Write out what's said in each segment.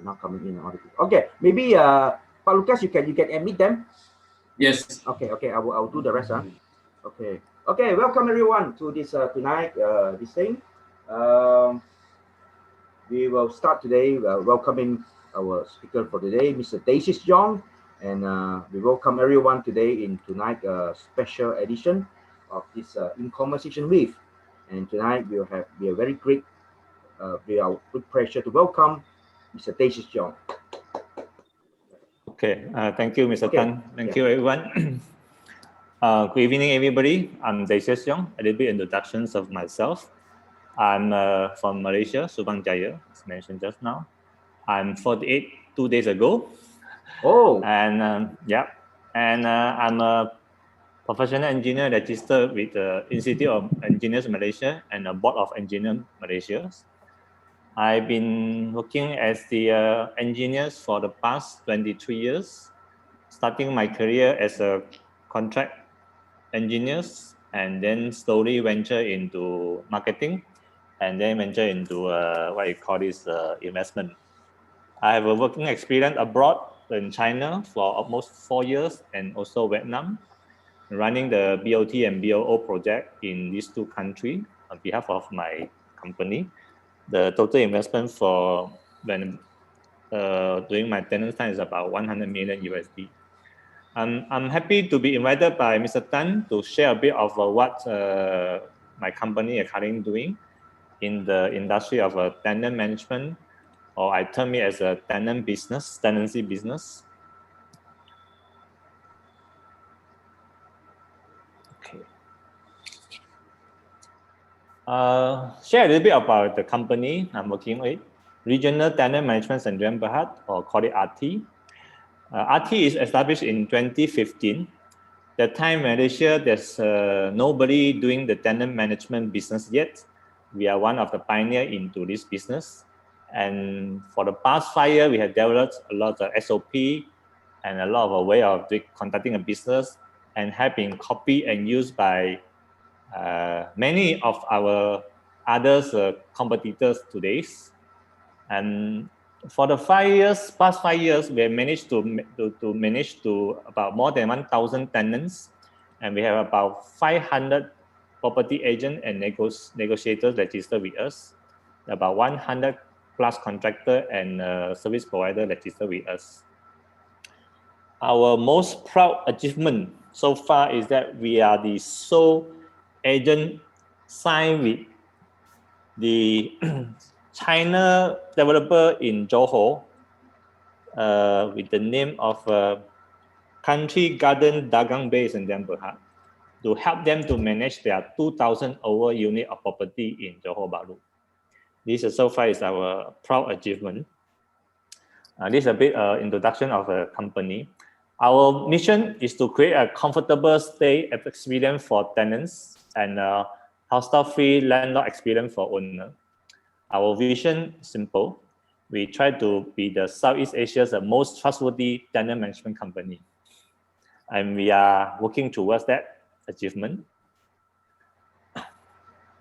not coming in. Okay, maybe Pak Lucas, you can admit them. Yes. Okay. I'll do the rest. Okay. Welcome everyone to this tonight this thing. We will start today welcoming our speaker for today, Mr. Dacius Yong, and we welcome everyone today in tonight's special edition of this In Conversation With. And tonight we are very great. We are with pleasure to welcome Mr. Dacius Yong. Okay, thank you, Mr. Tan. Thank you, everyone. Good evening, everybody. I'm Dacius Yong. A little bit introductions of myself. I'm from Malaysia, Subang Jaya, as mentioned just now. I'm 48 2 days ago. Oh. And I'm a professional engineer registered with the Institute of Engineers Malaysia and the Board of Engineers Malaysia. I've been working as the engineer for the past 23 years, starting my career as a contract engineer and then slowly venture into marketing and then venture into what you call this investment. I have a working experience abroad in China for almost 4 years and also Vietnam, running the BOT and BOO project in these two countries on behalf of my company. The total investment for when during my tenant time is about 100 million USD. I'm happy to be invited by Mr. Tan to share a bit of what my company is currently doing in the industry of tenant management, or I term it as a tenancy business. Okay. Share a little bit about the company I'm working with, Regional Tenant Management Sdn Bhd, or call it RT. RT is established in 2015. That time Malaysia, there's nobody doing the tenant management business yet. We are one of the pioneers into this business. And for the past 5 years, we have developed a lot of SOP and a lot of a way of conducting a business and have been copied and used by many of our other competitors today. And for the past 5 years, we have managed to manage to about more than 1,000 tenants, and we have about 500 property agents and negotiators registered with us, about 100 plus contractor and service provider registered with us. Our most proud achievement so far is that we are the sole agent signed with the China developer in Johor with the name of Country Garden Dagang Bay Sdn Bhd to help them to manage their 2,000 over unit of property in Johor Bahru. This so far is our proud achievement. This is a bit introduction of the company. Our mission is to create a comfortable stay experience for tenants and hostile-free landlord experience for owner. Our vision is simple. We try to be the Southeast Asia's most trustworthy tenant management company. And we are working towards that achievement.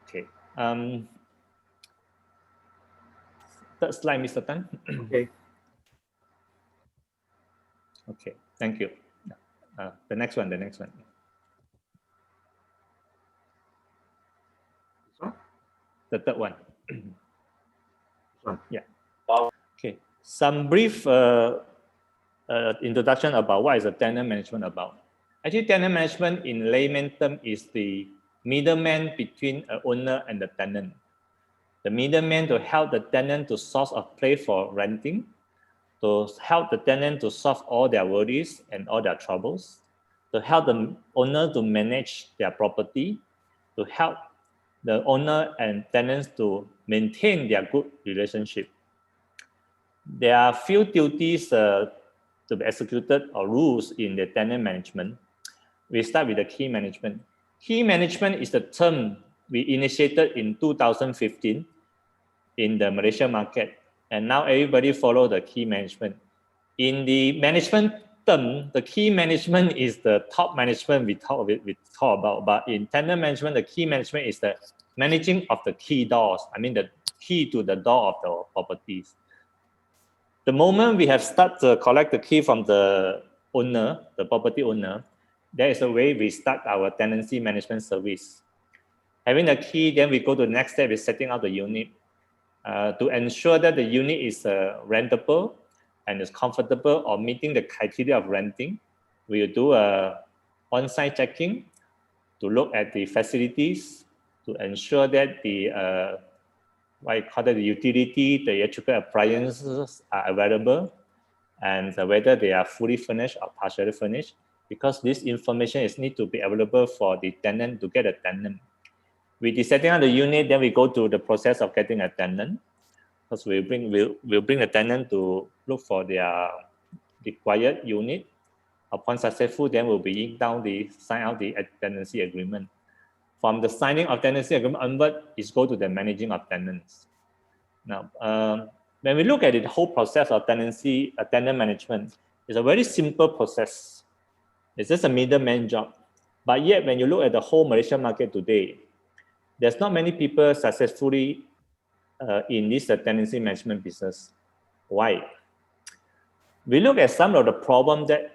Okay. Third slide, Mr. Tan. Okay. Okay, thank you. The next one. This one? The third one. This one? Yeah. Okay. Some brief introduction about what is a tenant management about. Actually, tenant management in layman term is the middleman between an owner and the tenant. The middleman to help the tenant to source a place for renting, to help the tenant to solve all their worries and all their troubles, to help the owner to manage their property, to help the owner and tenants to maintain their good relationship. There are few duties to be executed or rules in the tenant management. We start with the key management. Key management is the term we initiated in 2015 in the Malaysian market, and now everybody follow the key management. In the management term, the key management is the top management we talk about, but in tenant management, the key management is the managing of the key doors. I mean the key to the door of the properties. The moment we have started to collect the key from the owner, the property owner, there is a way we start our tenancy management service. Having the key, then we go to the next step is setting up the unit. To ensure that the unit is rentable and is comfortable or meeting the criteria of renting, we will do a on-site checking to look at the facilities to ensure that the the utility, the electrical appliances are available, and whether they are fully furnished or partially furnished, because this information is need to be available for the tenant to get a tenant. With the setting up the unit, then we go to the process of getting a tenant, because we'll bring a tenant to look for their required unit. Upon successful, then we'll be sign out the tenancy agreement. From the signing of tenancy agreement onward, is go to the managing of tenants. Now, when we look at the whole process of tenancy, tenant management, it's a very simple process. It's just a middleman job. But yet, when you look at the whole Malaysian market today, there's not many people successfully in this tenancy management business. Why? We look at some of the problems that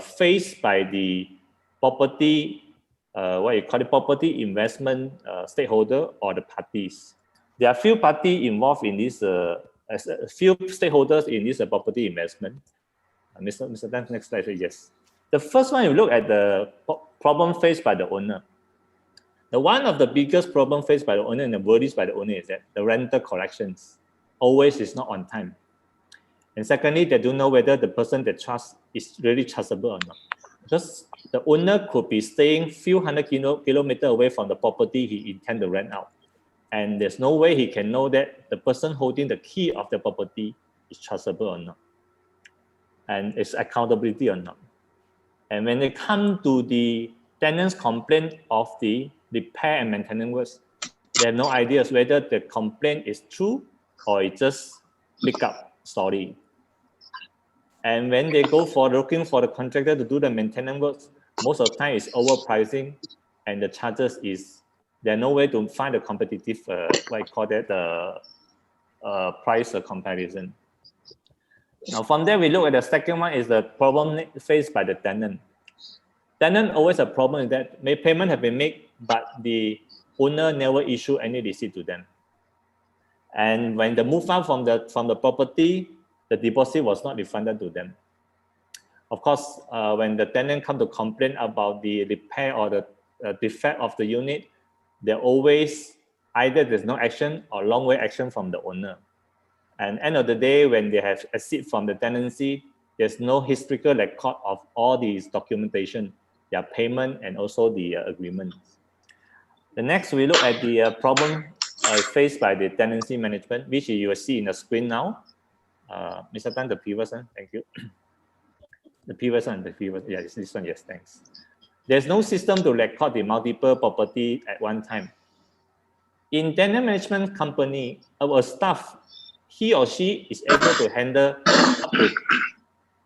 faced by the property, property investment stakeholder or the parties. There are few parties involved in this, few stakeholders in this property investment. Mr. Tan, next slide, yes. The first one, you look at the problem faced by the owner. One of the biggest problem faced by the owner and the worries by the owner is that the rental collections always is not on time. And secondly, they don't know whether the person they trust is really trustable or not. Because the owner could be staying few hundred kilometers away from the property he intends to rent out. And there's no way he can know that the person holding the key of the property is trustable or not. And it's accountability or not. And when they come to the tenant's complaint of the repair and maintenance works, they have no idea whether the complaint is true or it's just pick up story. And when they go for looking for the contractor to do the maintenance works, most of the time it's overpricing, and the charges is there's no way to find a competitive price comparison. Now from there we look at the second one is the problem faced by the tenant. Tenant always a problem is that payment have been made, but the owner never issue any receipt to them. And when they move out from the property, the deposit was not refunded to them. Of course, when the tenant come to complain about the repair or the defect of the unit, they always either there's no action or long way action from the owner. And end of the day, when they have exit from the tenancy, there's no historical record of all these documentation, their payment and also the agreements. The next, we look at the problem faced by the tenancy management, which you will see in the screen now. Mr. Tan, the previous one, thank you. The previous one, yeah, this one, yes, thanks. There's no system to record the multiple property at one time. In tenant management company, our staff, he or she is able to handle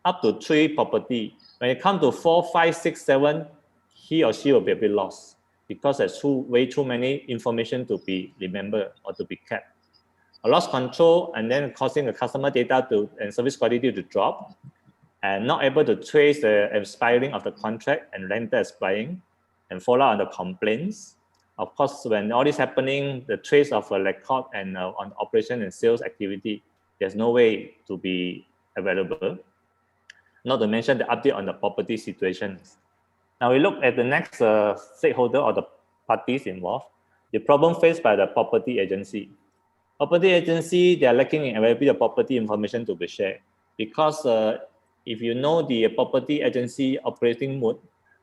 up to 3 property. When it comes to 4, 5, 6, 7, he or she will be a bit lost because there's way too many information to be remembered or to be kept. A loss control and then causing the customer data and service quality to drop, and not able to trace the expiring of the contract and rental expiring, and follow on the complaints. Of course, when all this happening, the trace of a record and on operation and sales activity, there's no way to be available. Not to mention the update on the property situations. Now we look at the next stakeholder or the parties involved. The problem faced by the property agency. Property agency, they are lacking in availability of property information to be shared, because if you know the property agency operating mode,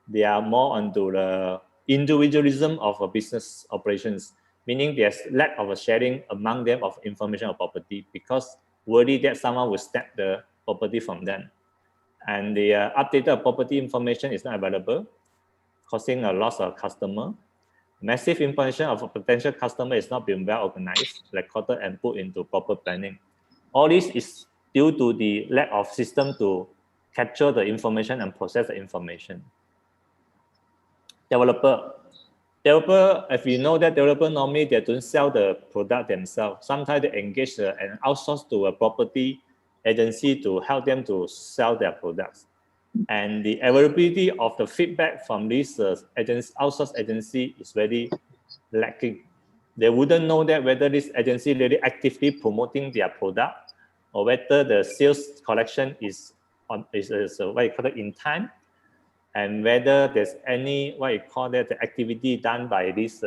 they are more onto the individualism of a business operations, meaning there's lack of a sharing among them of information of property, because worry that someone will snap the property from them. And the updated property information is not available, causing a loss of customer. Massive information of a potential customer is not being well organized, recorded, and put into proper planning. All this is due to the lack of system to capture the information and process the information. Developer. developer, if you know that developer normally they don't sell the product themselves. Sometimes they engage and outsource to a property agency to help them to sell their products. And the availability of the feedback from this outsource agency is very lacking. They wouldn't know that whether this agency really actively promoting their product or whether the sales collection is what you call it in time, and whether there's any what you call that the activity done by this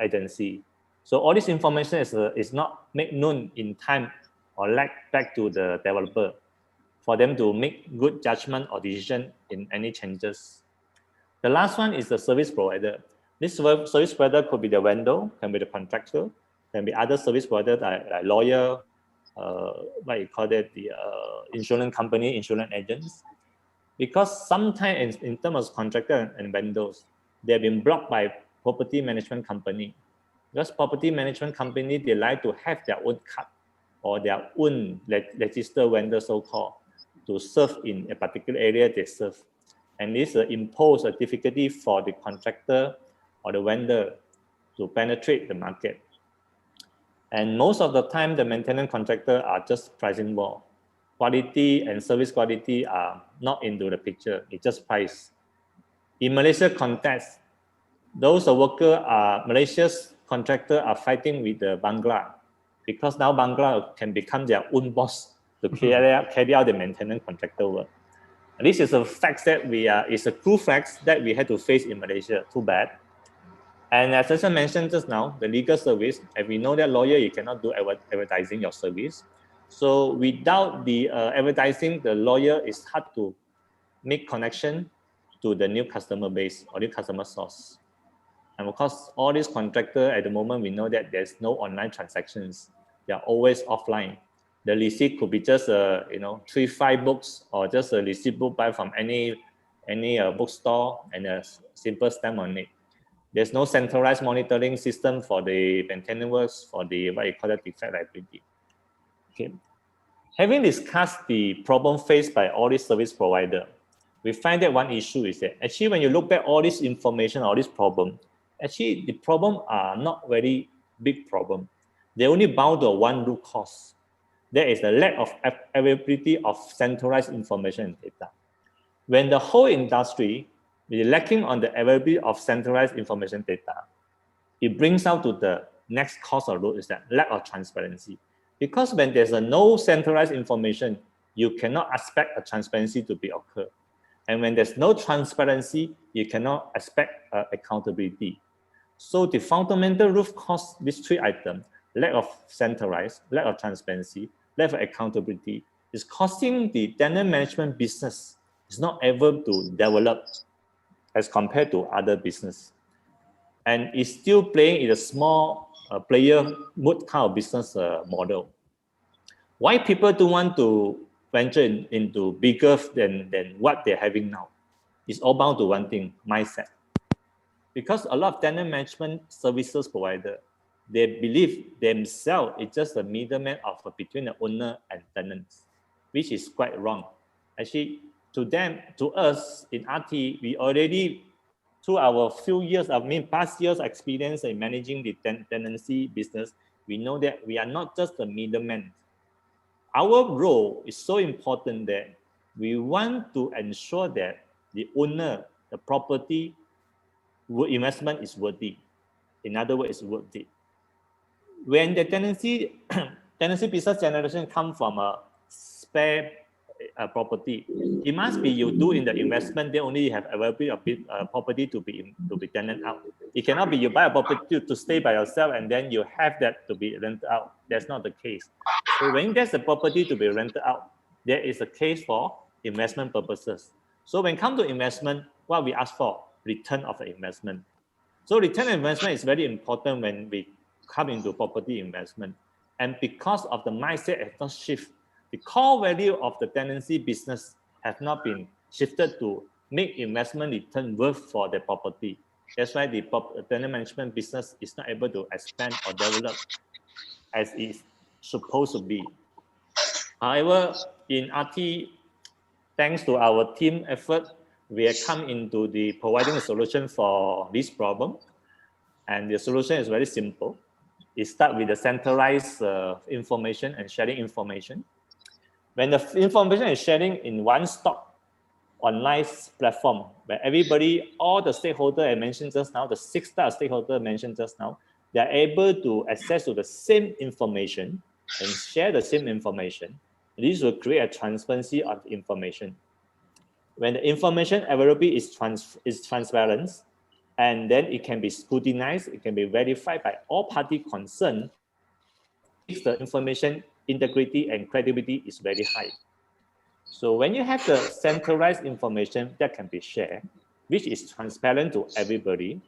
agency. So all this information is not made known in time or lagged back to the developer for them to make good judgment or decision in any changes. The last one is the service provider. This service provider could be the vendor, can be the contractor, can be other service provider like lawyer, what you call that, the insurance company, insurance agents. Because sometimes in terms of contractor and vendors, they have been blocked by property management company. Because property management company, they like to have their own cut or their own registered vendor, so-called, to serve in a particular area they serve. And this impose a difficulty for the contractor or the vendor to penetrate the market. And most of the time, the maintenance contractor are just pricing war. Quality and service quality are not into the picture. It's just price. In Malaysia context, those workers are Malaysia's contractor are fighting with the Bangla, because now Bangla can become their own boss to carry out the maintenance contractor work. And this is a fact that it's a true fact that we had to face in Malaysia. Too bad. And as I mentioned just now, the legal service, and we know that lawyer, you cannot do advertising your service. So without the advertising, the lawyer is hard to make connection to the new customer base or new customer source. And of course, all these contractors at the moment, we know that there's no online transactions. They are always offline. The receipt could be just 3-5 books or just a receipt book buy from any bookstore and a simple stamp on it. There's no centralized monitoring system for the maintenance works, for the what you call it, defect liability. Okay. Having discussed the problem faced by all these service providers, we find that one issue is that actually when you look back all this information, all this problem, actually the problem are not very big problem. They only bound to one root cause. There is the lack of availability of centralized information and data. When the whole industry is lacking on the availability of centralized information data, it brings out to the next cause of root is that lack of transparency. Because when there's no centralized information, you cannot expect a transparency to be occur. And when there's no transparency, you cannot expect accountability. So the fundamental root cause, these three items, lack of centralized, lack of transparency, lack of accountability, is causing the tenant management business is not able to develop as compared to other business. And it's still playing in a small player mode kind of business model. Why people don't want to venture into bigger than what they're having now? It's all bound to one thing, mindset. Because a lot of tenant management services provider, they believe themselves is just a middleman between the owner and tenants, which is quite wrong. Actually, to us in RT, we already, through our few years, past years experience in managing the tenancy business, we know that we are not just the middleman. Our role is so important that we want to ensure that the owner, the property, investment is worthy. In other words, it's worth it. When the tenancy business generation come from a spare property, it must be you do in the investment, then only you have availability of property to be tenant out. It cannot be you buy a property to stay by yourself and then you have that to be rented out. That's not the case. So when there's a property to be rented out, there is a case for investment purposes. So when it comes to investment, what we ask for, return of the investment. So return on investment is very important when we come into property investment. And because of the mindset has not shifted, the core value of the tenancy business has not been shifted to make investment return worth for the property. That's why the tenant management business is not able to expand or develop as it's supposed to be. However, in RT, thanks to our team effort, we have come into the providing a solution for this problem. And the solution is very simple. It starts with the centralized information and sharing information. When the information is sharing in one stop online platform, where everybody, all the stakeholders I mentioned just now, the 6 star stakeholders mentioned just now, they are able to access to the same information and share the same information. This will create a transparency of the information. When the information availability is transparent, and then it can be scrutinized, it can be verified by all parties concerned, makes the information integrity and credibility is very high. So when you have the centralized information that can be shared, which is transparent to everybody,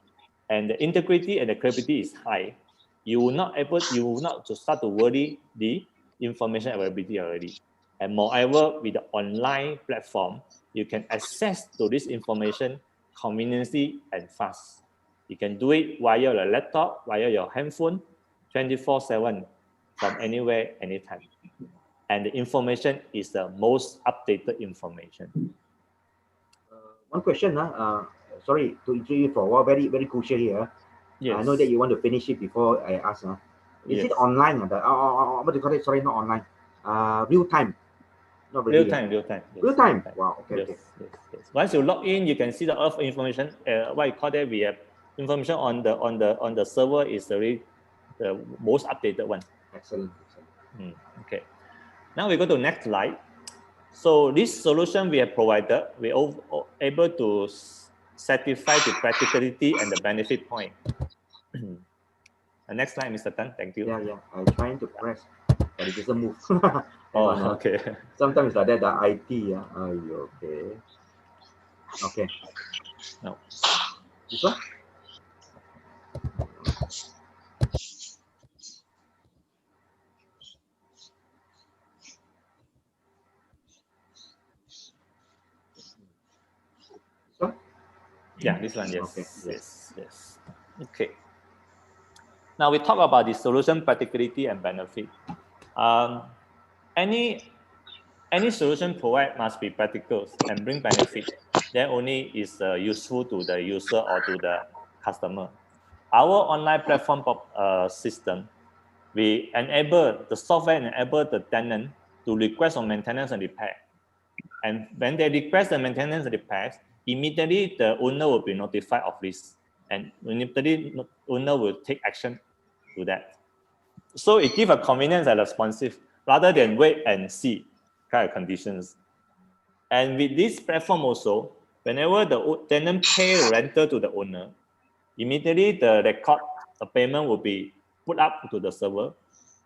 and the integrity and the credibility is high, you will not to start to worry the information availability already. And moreover, with the online platform, you can access to this information conveniently and fast. You can do it via your laptop, via your handphone, 24/7 from anywhere, anytime. And the information is the most updated information. One question, sorry to interrupt you for a while, very, very crucial here. Yes. I know that you want to finish it before I ask. Is it online? What do you call it? Sorry, not online. Real time. Not really. Real time. Yes, real time. Wow. Okay. Yes. Once you log in, you can see the earth information. What you call that? We have information on the server is the most updated one. Excellent. Okay. Now we go to next slide. So this solution we have provided, we are able to satisfy the practicality and the benefit point. Next slide, Mr. Tan. Thank you. Yeah. I'm trying to press, but it doesn't move. Okay. Sometimes like that, the IT. Okay. No. This one? Yeah, this one, yes. Okay. Yes. Okay. Now we talk about the solution practicality and benefit. Any solution provided must be practical and bring benefit. Then only is useful to the user or to the customer. Our online platform system, we enable the software enable the tenant to request on maintenance and repair. And when they request the maintenance and repairs, immediately the owner will be notified of this, and immediately owner will take action to that. So it gives a convenience and responsive rather than wait and see kind of conditions. And with this platform also, whenever the tenant pay rental to the owner, immediately the record, the payment will be put up to the server,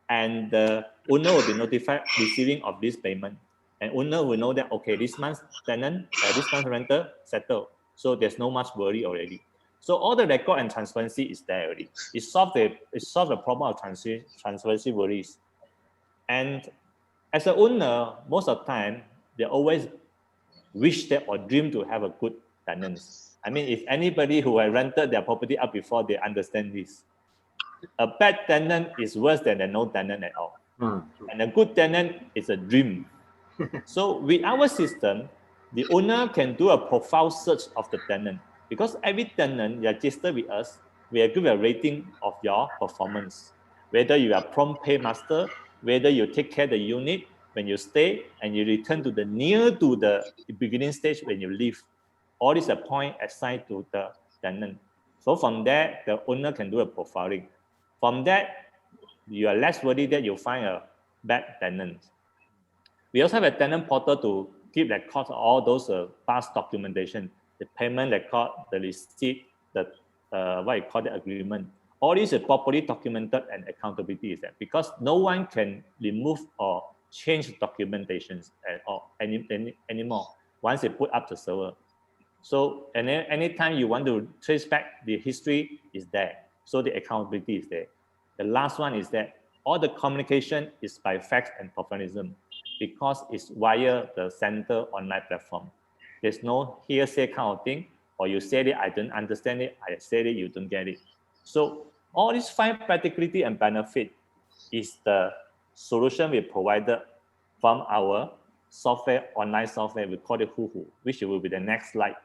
and the owner will be notified receiving of this payment. And owner will know that, okay, this month's tenant, this month's rental settled. So there's no much worry already. So all the record and transparency is there already. It solves the problem of transparency worries. And as an owner, most of the time, they always wish that or dream to have a good tenants. I mean, if anybody who has rented their property up before, they understand this. A bad tenant is worse than a no tenant at all. And a good tenant is a dream. So with our system, the owner can do a profile search of the tenant, because every tenant registered with us, we give a rating of your performance, whether you are prompt paymaster, whether you take care of the unit when you stay, and you return to the near to the beginning stage when you leave. All is a point assigned to the tenant. So from there, the owner can do a profiling. From that, you are less worried that you find a bad tenant. We also have a tenant portal to keep record of all those past documentation, the payment record, the receipt, the what you call the agreement. All these are properly documented, and accountability is there, because no one can remove or change documentations at all anymore once they put up the server. So anytime you want to trace back, the history is there. So the accountability is there. The last one is that all the communication is by fax and professionalism, because it's via the center online platform. There's no hearsay kind of thing, or you said it, I don't understand it, I said it, you don't get it. So all these 5 practicality and benefit is the solution we provided from our software, online software, we call it Huhu, which will be the next slide.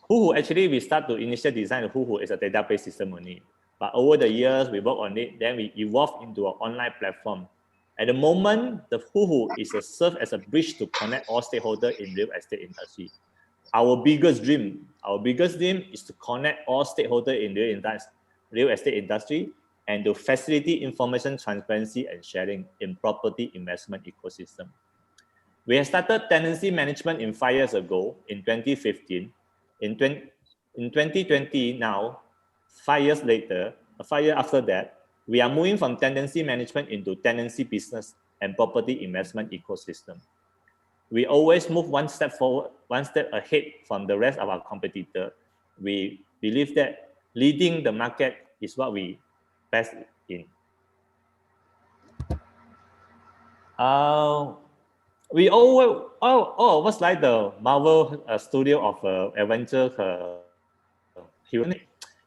Huhu, actually, we start to initial design of Huhu as a database system only. But over the years, we work on it, then we evolve into an online platform. At the moment, the Huhu is serve as a bridge to connect all stakeholders in real estate industry. Our biggest dream is to connect all stakeholders in real estate industry and to facilitate information transparency and sharing in property investment ecosystem. We have started tenancy management 5 years ago in 2015. In 2020 now, 5 years later, 5 years after that, we are moving from tenancy management into tenancy business and property investment ecosystem. We always move one step forward, one step ahead from the rest of our competitor. We believe that leading the market is what we best in. We all of us like the Marvel studio of adventure hero.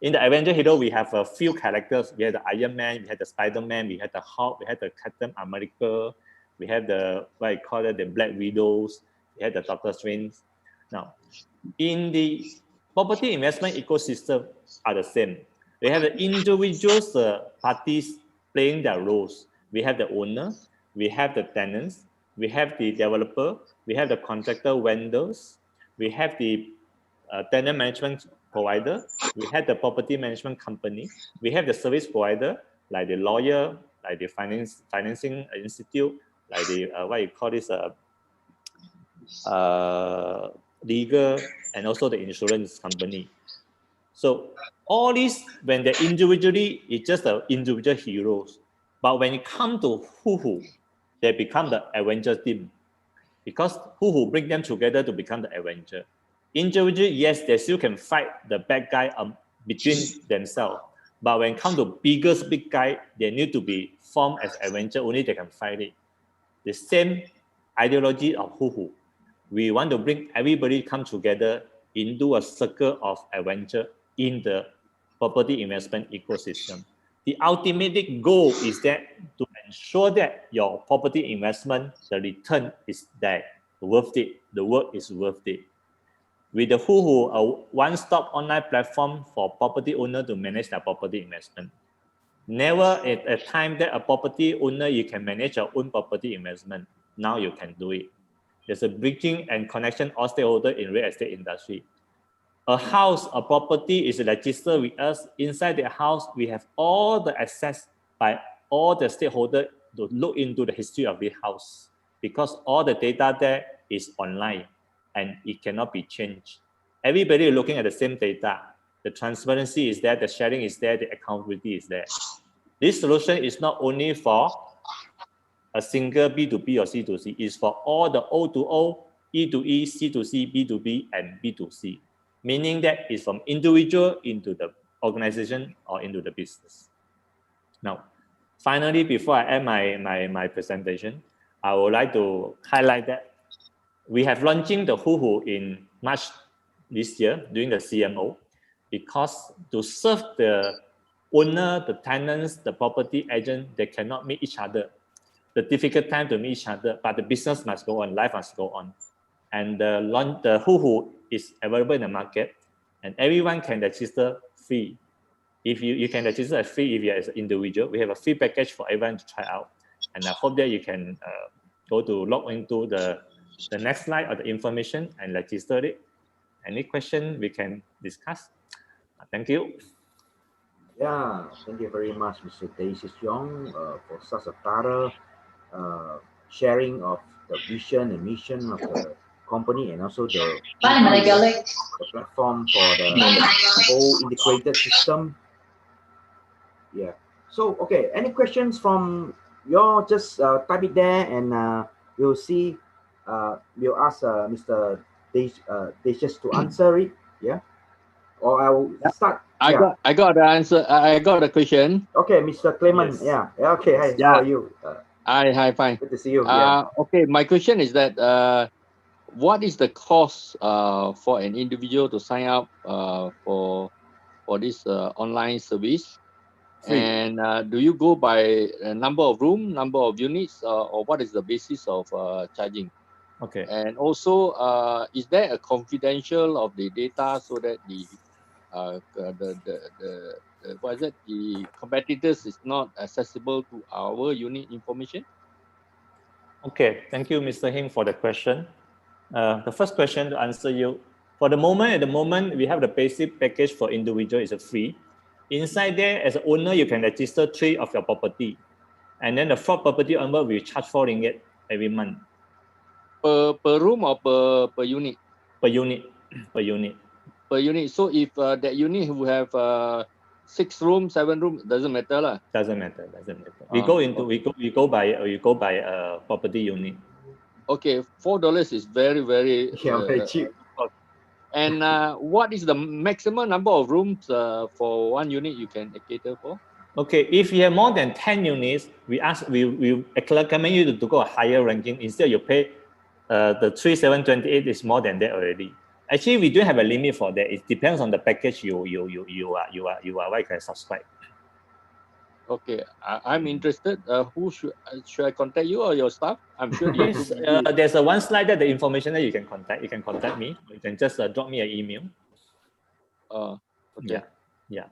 In the Avenger Hero, we have a few characters. We had the Iron Man, we had the Spider-Man, we had the Hulk, we had the Captain America, we had the the Black Widows, we had the Doctor Strange. Now, in the property investment ecosystem are the same. We have the individuals parties playing their roles. We have the owner, we have the tenants, we have the developer, we have the contractor vendors, we have the tenant management provider, we have the property management company, we have the service provider like the lawyer, like the financing institute, like the legal, and also the insurance company. So all these, when they're individually, it's just the individual heroes. But when it comes to Huhu, they become the Avenger team. Because Huhu bring them together to become the Avenger. Individually, yes, they still can fight the bad guy between themselves. But when it comes to biggest big guy, they need to be formed as Avenger, only they can fight it. The same ideology of Huhu. We want to bring everybody come together into a circle of adventure in the property investment ecosystem. The ultimate goal is that to ensure that your property investment, the return is there, worth it, the work is worth it. With the Huhu, a one-stop online platform for property owner to manage their property investment. Never at a time that a property owner, you can manage your own property investment. Now you can do it. There's a bridging and connection all stakeholders in real estate industry. A house, a property is registered with us. Inside the house, we have all the access by all the stakeholders to look into the history of the house because all the data there is online and it cannot be changed. Everybody is looking at the same data. The transparency is there, the sharing is there, the accountability is there. This solution is not only for a single B2B or C2C, it's for all the O2O, E2E, C2C, B2B, and B2C, meaning that it's from individual into the organization or into the business. Now, finally, before I end my presentation, I would like to highlight that we have launching the Huhu in March this year during the CMO because to serve the owner, the tenants, the property agent, they cannot meet each other. The difficult time to meet each other, but the business must go on, life must go on. And the Huhu is available in the market and everyone can register free. If you can register free if you're as an individual. We have a free package for everyone to try out. And I hope that you can go to log into the next slide or the information and register it. Any question we can discuss? Thank you. Yeah, thank you very much, Mr. Dacius Yong, for such a thorough sharing of the vision and mission of the company and also the platform for the whole integrated system. Yeah. So, okay, any questions from you? Just type it there and we'll see. We'll ask Mr. Dacius to answer it. Yeah. Or I'll start. I got the answer. I got the question. Okay, Mr. Clement. Yes. Yeah. Okay. Hi. Yeah. How are you? Hi. Fine. Good to see you. Okay. My question is that what is the cost for an individual to sign up for this online service? Free. And do you go by a number of room, number of units, or what is the basis of charging? Okay. And also, is there a confidential of the data so that the what is it? The competitors is not accessible to our unit information? Okay, thank you, Mr. Hing, for the question. The first question to answer you, at the moment, we have the basic package for individual is a free. Inside there, as an owner, you can register 3 of your property. And then the 4th property owner will charge 4 ringgit every month. Per room or per unit? Per unit. Per unit. Per unit. So if that unit will have 6 rooms, 7 rooms, doesn't matter lah. Doesn't matter. We go by property unit. Okay, $4 is very, very very cheap. And what is the maximum number of rooms for one unit you can cater for? Okay, if you have more than 10 units, we recommend you to go a higher ranking. Instead, you pay the 3728 is more than that already. Actually, we don't have a limit for that. It depends on the package you can subscribe. Okay, I'm interested. Who should I contact you or your staff? I'm sure you. Yes, there's a one slide that the information that you can contact. You can contact me. You can just drop me an email. Okay. Yeah.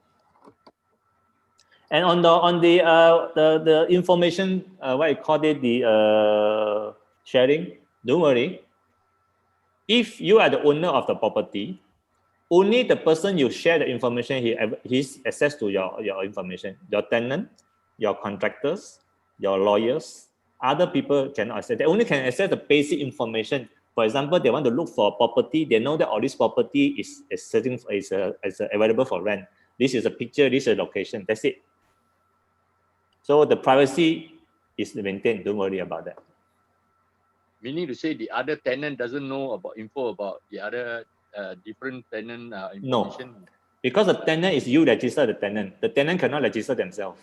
And on the information, what I call it, the sharing. Don't worry. If you are the owner of the property, only the person you share the information, he's access to your information. Your tenant, your contractors, your lawyers, other people cannot access. They only can access the basic information. For example, they want to look for a property. They know that all this property is available for rent. This is a picture. This is a location. That's it. So the privacy is maintained. Don't worry about that. Meaning to say the other tenant doesn't know about info about the other different tenant information? No, because the tenant is you register the tenant. The tenant cannot register themselves.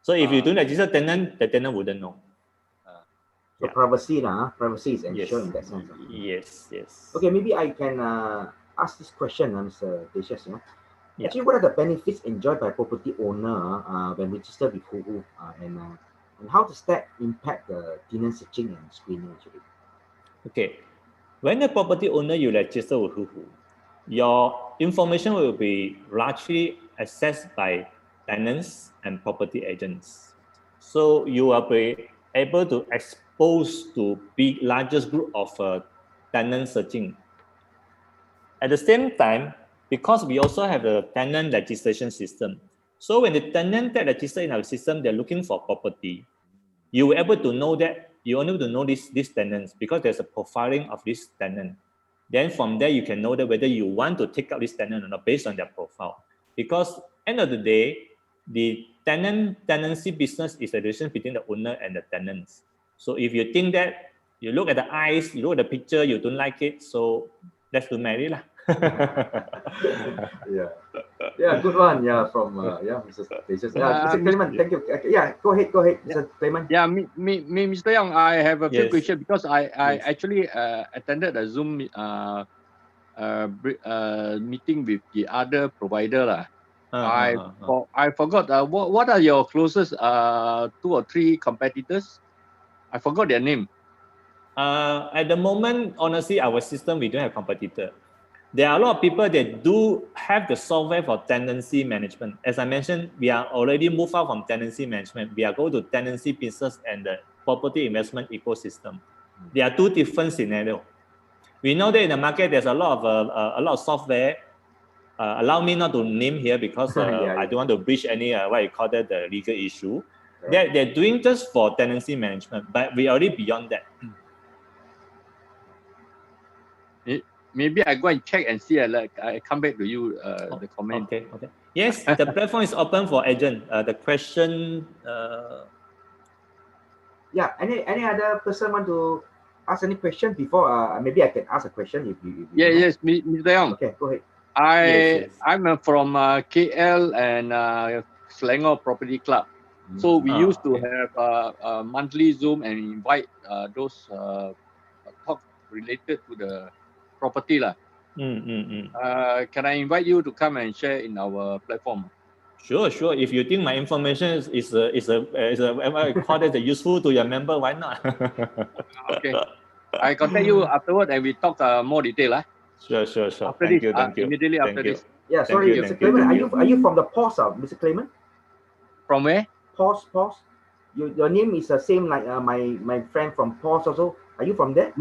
So if you don't register tenant, the tenant wouldn't know. So privacy is ensured in that sense. Yes. Okay, maybe I can ask this question, Mr. Dacius. Actually, what are the benefits enjoyed by property owner when registered with Huhu, and how does that impact the tenant searching and screening actually? Okay, when the property owner you register with Huhu, your information will be largely accessed by tenants and property agents. So you will be able to expose to big largest group of tenant searching. At the same time, because we also have the tenant registration system, so when the tenant that register in our system, they're looking for property, you will able to know that you only to know these tenants because there's a profiling of this tenant. Then from there, you can know that whether you want to take up this tenant or not based on their profile. Because end of the day, the tenancy business is a relation between the owner and the tenants. So if you think that you look at the eyes, you look at the picture, you don't like it, so let's do marry lah. Yeah, good one. Yeah, from Mr. Dacius. Mr. Clement, thank you. Yeah, go ahead, Mr. Clement. Yeah, Mr. Yong, I have a few questions because I actually attended a Zoom meeting with the other provider lah. I forgot what are your closest 2 or 3 competitors? I forgot their name. At the moment, honestly, our system we don't have competitor. There are a lot of people that do have the software for tenancy management. As I mentioned, we are already moved out from tenancy management. We are going to tenancy business and the property investment ecosystem. There are 2 different scenarios. We know that in the market there's a lot of software. Allow me not to name here because I don't want to breach any what you call that the legal issue. They're doing just for tenancy management, but we are already beyond that. Maybe I go and check and see. I come back to you the comment. Okay. Yes, the platform is open for agent. The question. Any other person want to ask any question before? Maybe I can ask a question if you. Yes, Mr. Yong. Okay, go ahead. I'm from KL and Selangor Property Club. So we used to have a monthly Zoom and invite those talk related to the property lah. Can I invite you to come and share in our platform? Sure. If you think my information is what I call it useful to your member, why not? Okay. I contact you afterward and we talk more detail. Sure. After Thank this, you. immediately Thank after you. this. Yeah, Thank sorry, you, Mr. thank you, Clement, thank are you from the POS, Mr. Clement? From where? POS. Your name is the same like my friend from POS also. Are you from there?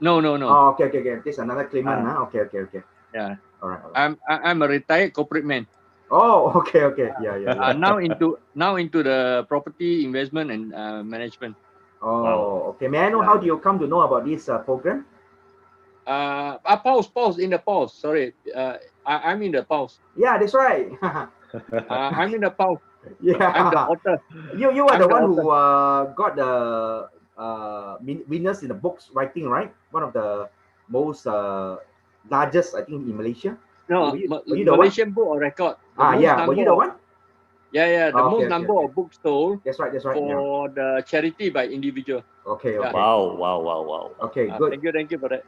No. Oh, okay. This is another Clement, huh? Okay. Yeah. All right. I'm a retired corporate man. Oh, okay. Yeah. Now into the property investment and management. Oh, Wow. okay. May I know how do you come to know about this program? Pause in the pause. Sorry. I'm in the pause. Yeah, that's right. I'm in the pause. Yeah. I'm the author. You are I'm the the one who author. got the winners in the books writing, right? One of the most largest, I think, in Malaysia. No, Were you the one? Malaysian book or record. The most Yeah. number Were you the one? Yeah. The most Okay. number of books sold That's right. Yeah. for the charity by individual. Okay. Yeah. Wow. Okay, good. Thank you for that.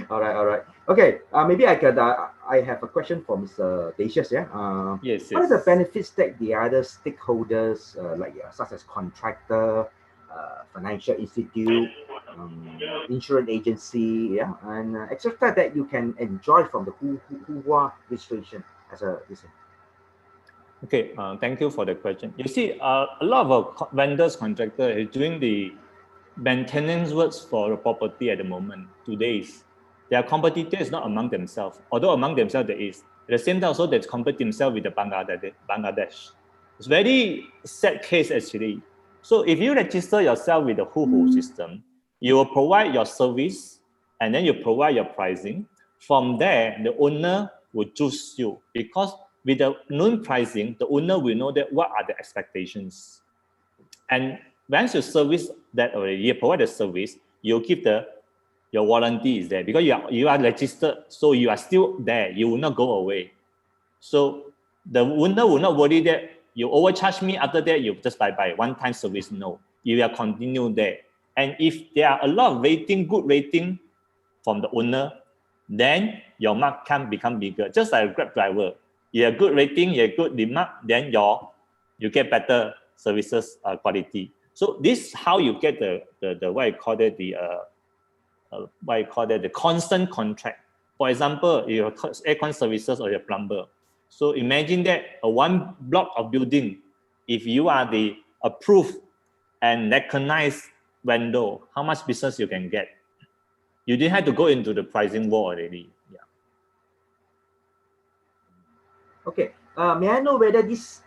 All right. Okay, maybe I could. I have a question for Mr. Dacius. Yeah. Yes. What are the benefits that the other stakeholders, such as contractor, financial institute, insurance agency, and etc., that you can enjoy from the Hua registration as a business? Okay, thank you for the question. You see, a lot of our vendors, contractor is doing the maintenance works for a property at the moment. Today's their competitor is not among themselves, although among themselves there is. At the same time, also they compete themselves with the Bangladesh. It's very sad case actually. So if you register yourself with the Huhu system, you will provide your service and then you provide your pricing. From there, the owner will choose you because with the known pricing, the owner will know that what are the expectations. And once you service that already, you provide the service, you keep your warranty is there because you are registered, so you are still there. You will not go away. So the owner will not worry that you overcharge me. After that, you just bye. One-time service, no. You will continue there. And if there are a lot of good rating from the owner, then your mark can become bigger. Just like a Grab driver, you have good rating, you have good demand, then you get better services quality. So this is how you get the what I call it the constant contract. For example, your aircon services or your plumber. So imagine that one block of building, if you are the approved and recognized vendor, how much business you can get. You didn't have to go into the pricing war already. Yeah. Okay. May I know whether this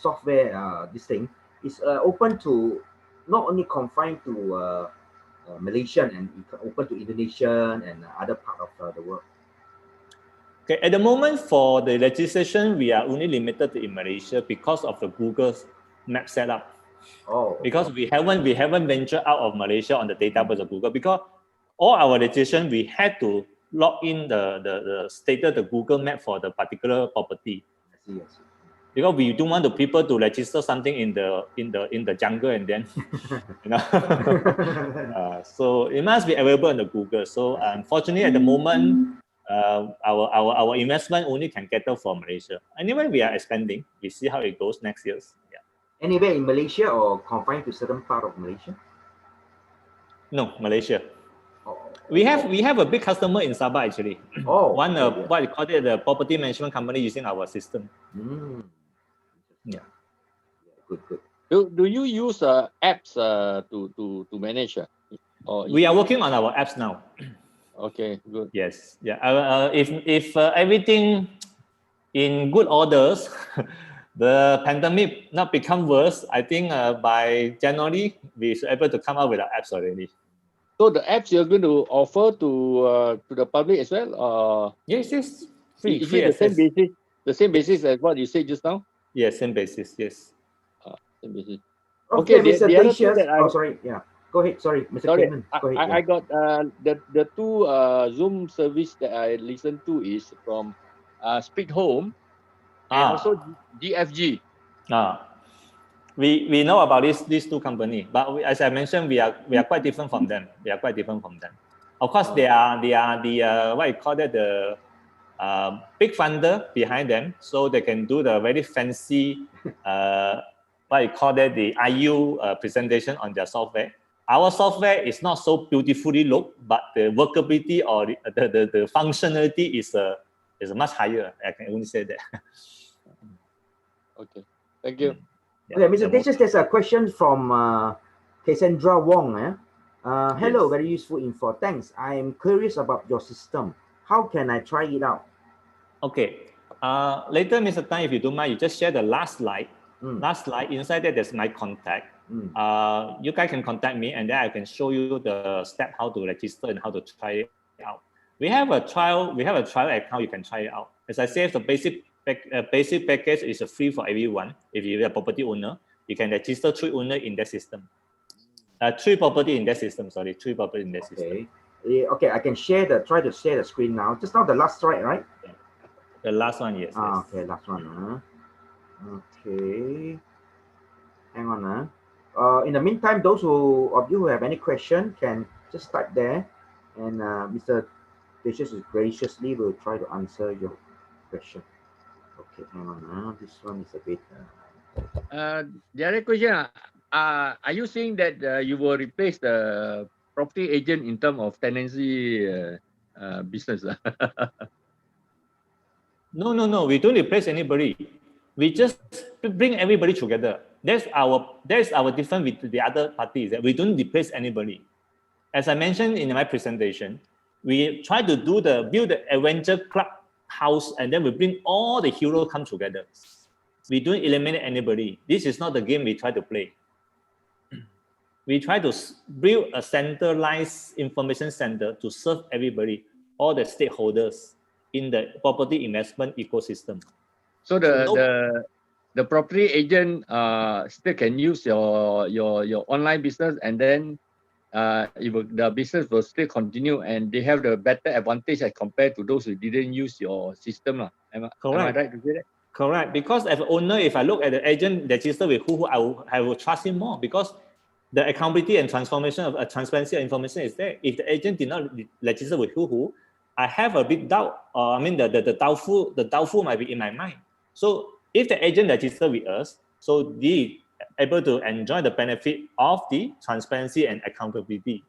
software, this thing, is open to not only confined to Malaysian and open to Indonesian and other part of the world? Okay. At the moment, for the legislation, we are only limited to in Malaysia because of the Google's map setup. Oh. Okay. Because we haven't ventured out of Malaysia on the database of Google because all our legislation we had to log in the status the Google map for the particular property. I see. Because we don't want the people to register something in the jungle and then so it must be available on the Google. So unfortunately at the moment our investment only can cater for Malaysia. Anyway, we are expanding. We see how it goes next year. Yeah. Anywhere in Malaysia or confined to certain part of Malaysia? No, Malaysia. Oh. We have a big customer in Sabah actually. Oh. One what you call it, the property management company using our system. Yeah. Good. Do you use apps to manage? Or we are working on our apps now. Okay, good. Yes. Yeah. If everything in good orders, the pandemic not become worse, I think by January we should be able to come up with our apps already. So the apps you're going to offer to the public as well? Yes. Free it access. the same basis as what you said just now? Yes, same basis. Yes. Same basis. Okay, Mr. The other thing Dacius. that sorry. Yeah. Go ahead. Sorry, Mr. Sorry, Clement. Go ahead. I got the two Zoom service that I listened to is from Speak Home and also DFG. We know about these two companies, but as I mentioned, we are quite different from them. Of course, they are the what you call it, the big funder behind them, so they can do the very fancy what you call it, the IU presentation on their software. Our software is not so beautifully look, but the workability or the functionality is much higher. I can only say that. Okay, thank you. Okay, Mr. Dacius, there's a question from Cassandra Wong. Hello, Yes. very useful info. Thanks. I am curious about your system. How can I try it out? Okay. Later, Mr. Tan, if you don't mind, you just share the last slide. Last slide, inside that there's my contact. You guys can contact me, and then I can show you the step how to register and how to try it out. We have a trial account. You can try it out. As I said, the basic package is free for everyone. If you're a property owner, you can register 3 owner in that system. 3 property in that system. Sorry, 3 property in that system. Okay, I can try to share the screen now. Just now the last slide, right? Yeah. The last one, yes. Okay, last one. Okay. Hang on. In the meantime, those of you who have any question can just type there, and Mr. Dacius graciously will try to answer your question. Okay, hang on. This one is a bit. The other question, are you saying that you will replace the property agent in terms of tenancy business? No. We don't replace anybody. We just bring everybody together. That's our difference with the other parties. That we don't replace anybody. As I mentioned in my presentation, we try to build the adventure club house, and then we bring all the heroes come together. We don't eliminate anybody. This is not the game we try to play. We try to build a centralized information center to serve everybody, all the stakeholders in the property investment ecosystem. So the property agent still can use your online business, and then the business will still continue, and they have the better advantage as compared to those who didn't use your system. Am I right to say that? Correct. Because as an owner, if I look at the agent registered with who I will trust him more, because the accountability and transparency of information is there. If the agent did not register with who, I have a big doubt. The doubtful might be in my mind. So if the agent registered with us, so they able to enjoy the benefit of the transparency and accountability.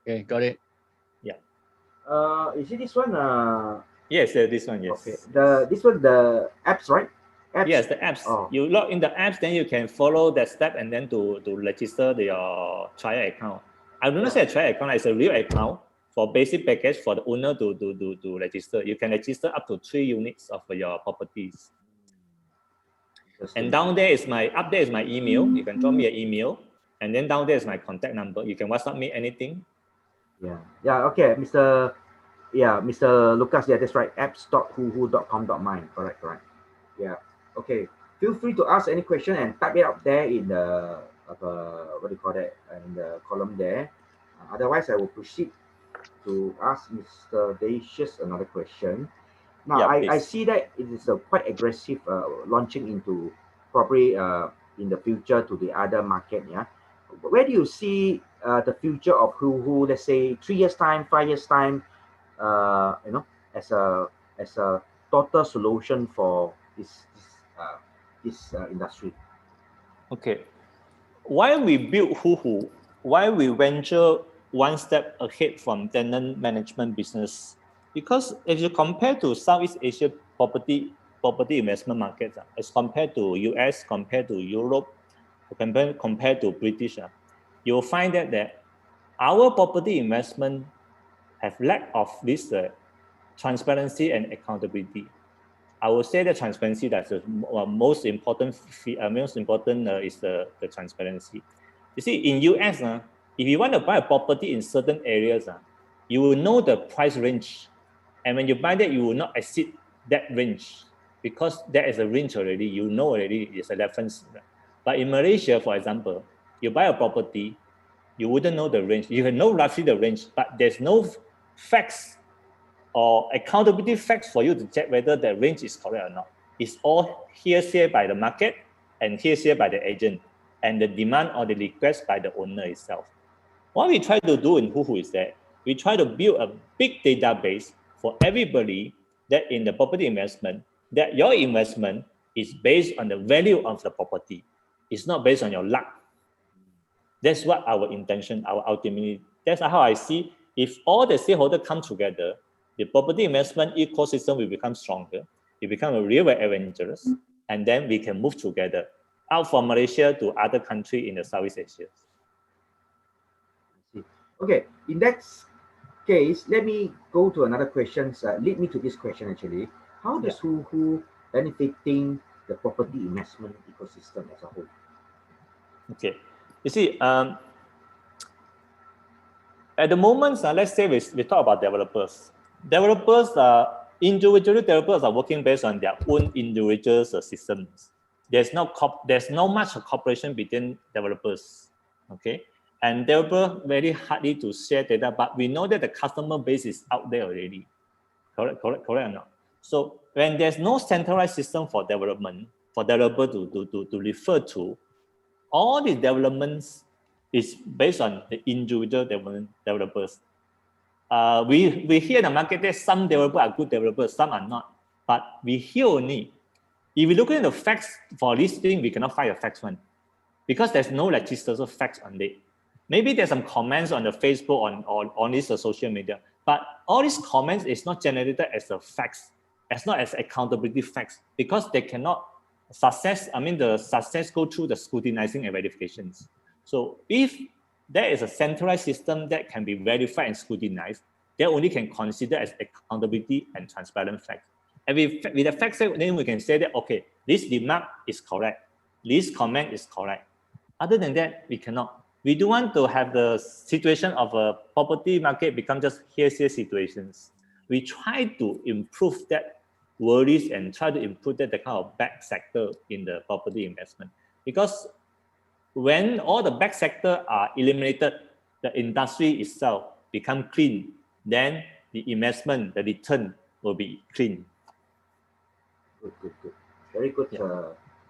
Okay, got it. Yeah. Is it this one? Yes, this one. Yes. Okay. This one, the apps, right? Apps? Yes, the apps. Oh. You log in the apps, then you can follow that step and then to register your trial account. I do not say a trial account; it's a real account for basic package for the owner to register. You can register up to 3 units of your properties. And down there is up there is my email. You can drop me an email, and then down there is my contact number. You can WhatsApp me anything. Yeah. Okay, Mr. Lucas. Yeah, that's right. apps.who.com.my. Correct. Yeah. Okay. Feel free to ask any question and type it up there in the in the column there. Otherwise, I will proceed to ask Mr. Dacius another question. Now, Yeah, I see that it is a quite aggressive launching into probably in the future to the other market. Yeah, where do you see the future of who? Let's say 3 years time, 5 years time. As a total solution for this industry. Okay. Why we build Who? Why we venture one step ahead from tenant management business? Because if you compare to Southeast Asia property investment markets, as compared to US, compared to Europe, compared to British, you'll find that our property investment have lack of this transparency and accountability. I would say that transparency that's the most important. Is the transparency. You see, in US, if you want to buy a property in certain areas, you will know the price range, and when you buy that, you will not exceed that range because there is a range already. You know already it's a reference. But in Malaysia, for example, you buy a property, you wouldn't know the range. You can know roughly the range, but there's no facts or accountability facts for you to check whether the range is correct or not. It's all hearsay by the market and hearsay by the agent and the demand or the request by the owner itself. What we try to do in Who is that we try to build a big database for everybody that in the property investment, that your investment is based on the value of the property. It's not based on your luck. That's what our intention, our ultimately. That's how I see. If all the stakeholders come together, the property investment ecosystem will become stronger. It become a real adventurous, and then we can move together out from Malaysia to other countries in the Southeast Asia. Okay, in that case, let me go to another question. Lead me to this question actually. How does who benefiting the property investment ecosystem as a whole? Okay, you see, at the moment, let's say we talk about developers. Individual developers are working based on their own individual systems. There's no much cooperation between developers. Okay, and developer very hardly to share data, but we know that the customer base is out there already. Correct or not? So when there's no centralized system for development, for developer to refer to, all the developments is based on the individual developers. We hear in the market that some developers are good developers, some are not. But we hear only. If we look at the facts for this thing, we cannot find a facts one, because there's no legislative facts on it. Maybe there's some comments on the Facebook on this social media, but all these comments is not generated as a facts, as not as accountability facts, because they cannot the success go through the scrutinizing and verifications. So if there is a centralized system that can be verified and scrutinized, they only can consider as accountability and transparent facts. And with the facts, then we can say that, okay, this remark is correct, this comment is correct. Other than that, we cannot. We don't want to have the situation of a property market become just hearsay situations. We try to improve that worries and try to improve that the kind of back sector in the property investment. Because when all the back sector are eliminated, the industry itself become clean, then the investment, the return will be clean. Good. Very good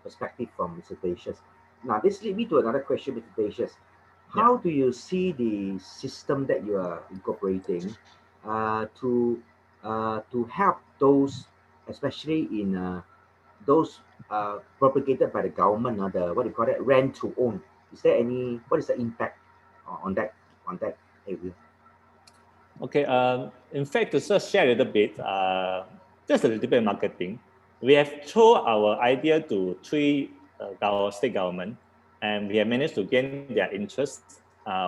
perspective from Mr. Dacius. Now, this leads me to another question, Mr. Dacius. How do you see the system that you are incorporating to help those, especially in those propagated by the government, the what do you call it, rent to own? What is the impact on that area? Okay, in fact, to just share a little bit, just a little bit of marketing. We have thrown our idea to three state government, and we have managed to gain their interest.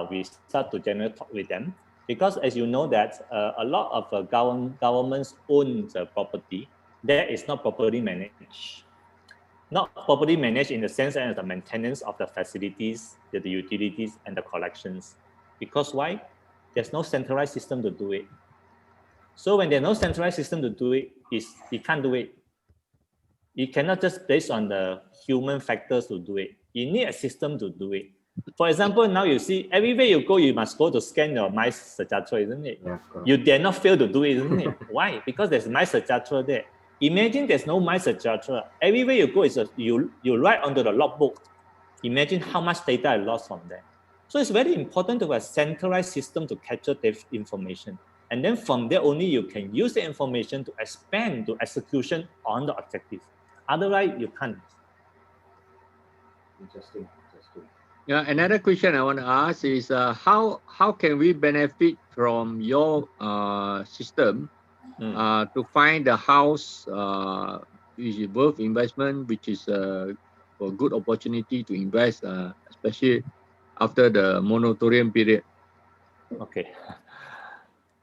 We start to generally talk with them, because as you know that a lot of governments own the property that is not properly managed. Not properly managed in the sense as the maintenance of the facilities, the utilities, and the collections. Because why? There's no centralized system to do it. So when there's no centralized system to do it, you can't do it. You cannot just based on the human factors to do it. You need a system to do it. For example, now you see everywhere you go, you must go to scan your MySejahtera, isn't it? Yeah, you dare not fail to do it, isn't it? Why? Because there's MySejahtera there. Imagine there's no MySejahtera. Everywhere you go, you write onto the logbook. Imagine how much data I lost from there. So it's very important to have a centralized system to capture the information. And then from there only you can use the information to expand to execution on the objective. Otherwise, you can't. Interesting. Yeah, another question I want to ask is how can we benefit from your system to find the house which is worth investment, which is a good opportunity to invest, especially after the moratorium period? Okay.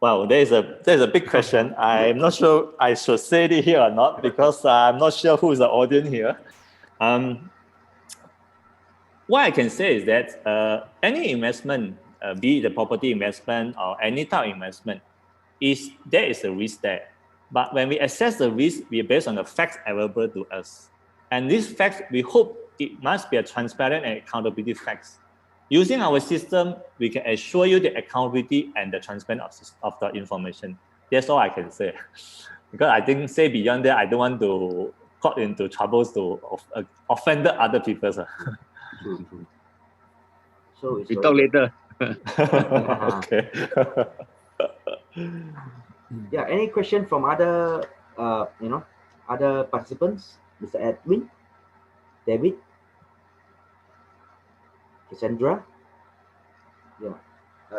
Wow, there's a big question. I'm not sure I should say it here or not, because I'm not sure who is the audience here. What I can say is that any investment, be it the property investment or any type of investment, there is a risk there. But when we assess the risk, we are based on the facts available to us. And these facts, we hope it must be a transparent and accountability facts. Using our system, we can assure you the accountability and the transparency of the information. That's all I can say. Because I think say beyond that, I don't want to got into troubles to offend other people. True. So we talk later. Okay. Yeah. Any question from other other participants? Mr. Edwin, David, Cassandra. Yeah.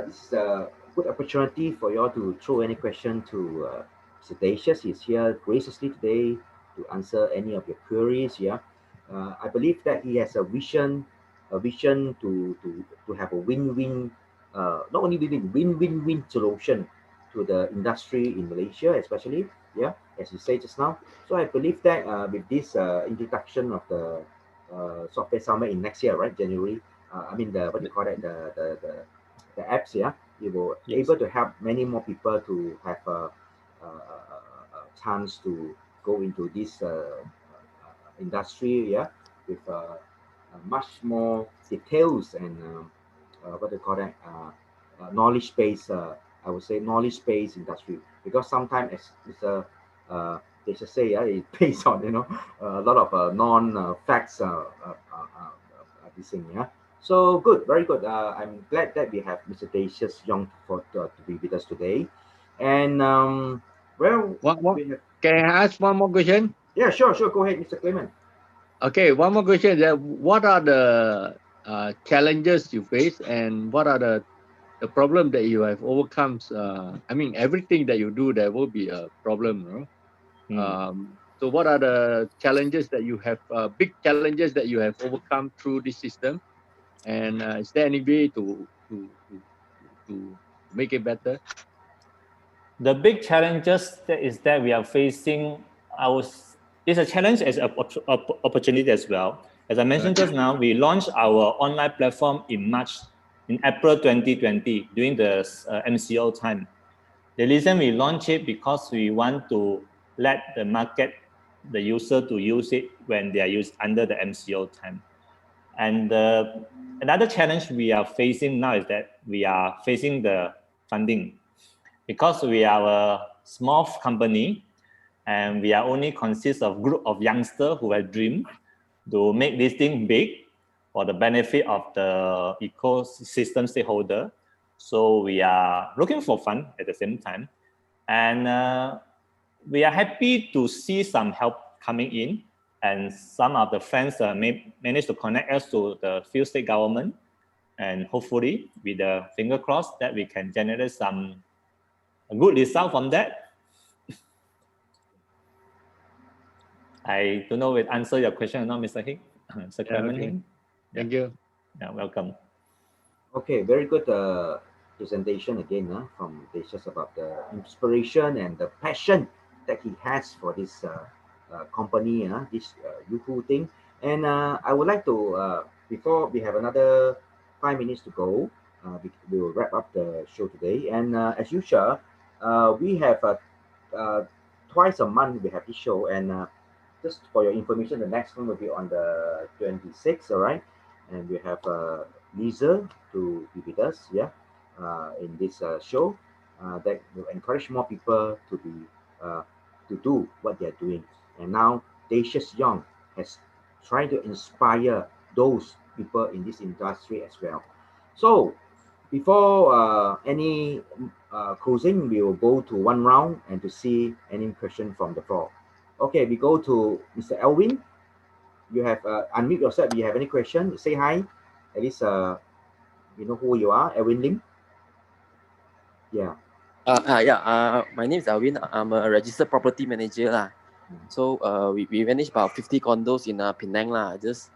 This is a good opportunity for you all to throw any question to Mr. Dacius. He's here graciously today to answer any of your queries. Yeah. I believe that he has a vision to have a win-win, not only win-win solution to the industry in Malaysia, especially. Yeah, as you say just now. So I believe that with this introduction of the software somewhere in next year, right, January. I mean the what you call it, the apps. Yeah, you will Yes. able to help many more people to have a chance to go into this industry. Yeah, with much more details and what do you call that, knowledge base. I would say knowledge based industry, because sometimes it's a they should say, yeah, it based on, a lot of non facts this thing. Yeah. So good, very good. I'm glad that we have Mr. Dacius Yong to be with us today. And well, What? we have, Can I ask one more question? yeah, sure, sure. Go ahead, Mr. Clement. Okay, one more question. That what are the challenges you face, and what are the problem that you have overcome? I mean, everything that you do, there will be a problem, you know? So what are the challenges that you have, big challenges that you have overcome through this system? And is there any way to make it better? The big challenges is that we are facing it's a challenge as an opportunity as well. As I mentioned just now, we launched our online platform in April 2020 during the MCO time. The reason we launched it because we want to let the market, the user to use it when they are under the MCO time. And another challenge we are facing now is that we are facing the funding, because we are a small company and we are only consist of group of youngsters who have dream to make this thing big for the benefit of the ecosystem stakeholder. So we are looking for fund at the same time, and we are happy to see some help coming in, and some of the friends managed to connect us to the few state government, and hopefully with the finger crossed that we can generate some good result from that. I don't know if it answer your question or not, Mr. Hick. Mr. Clement. Okay. Thank you. Yeah, welcome. Okay, very good presentation again from Dacius about the inspiration and the passion that he has for this company, this Yuhu thing. And I would like to, before we have another 5 minutes to go, we will wrap up the show today. And as usual, we have uh, twice a month we have this show. And just for your information, the next one will be on the 26th, all right? And we have Lisa to be with us, yeah, in this show that will encourage more people to be to do what they're doing. And now Dacius Young has tried to inspire those people in this industry as well. So before any closing, we will go to one round and to see any question from the floor. Okay, we go to Mr. Elvin. You have unmute yourself. If you have any question, say hi. At least you know who you are, Elvin Lim. Yeah. My name is Alvin. I'm a registered property manager lah. So we manage about 50 condos in Penang lah. Just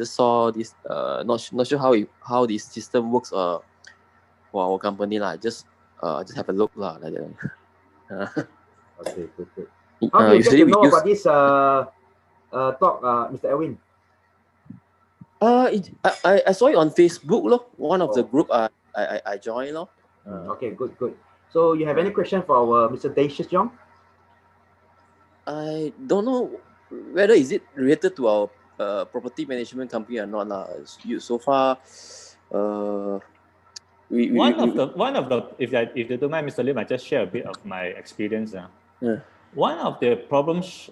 saw this. Not sure how this system works for our company lah. Just have a look lah like that. Okay, good. How do you get to know about this talk, Mr. Elvin? I saw it on Facebook loh. One of the group I joined loh. Okay, good. So you have any question for our Mr. Dacius Young? I don't know whether is it related to our property management company or not lah. So far, one of the if you don't mind, Mr. Lim, I just share a bit of my experience. One of the problems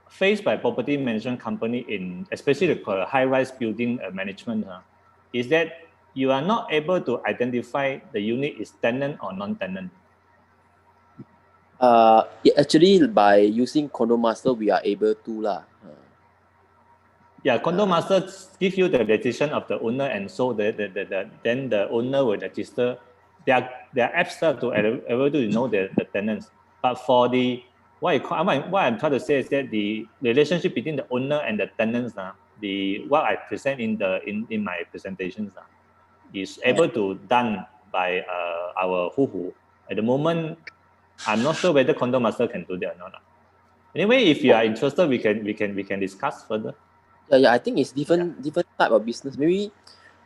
faced by property management company in especially the high-rise building management is that you are not able to identify the unit is tenant or non-tenant. Actually, by using Condo Master, we are able to lah. condo master give you the registration of the owner, and so then the owner will register. They are abstract to able to know the tenants. But for the what I'm trying to say is that the relationship between the owner and the tenants, what I present in my presentations is able to done by our Huhu. At the moment, I'm not sure whether condo master can do that or not. Anyway, if you are interested, we can discuss further. Yeah, I think it's different type of business. Maybe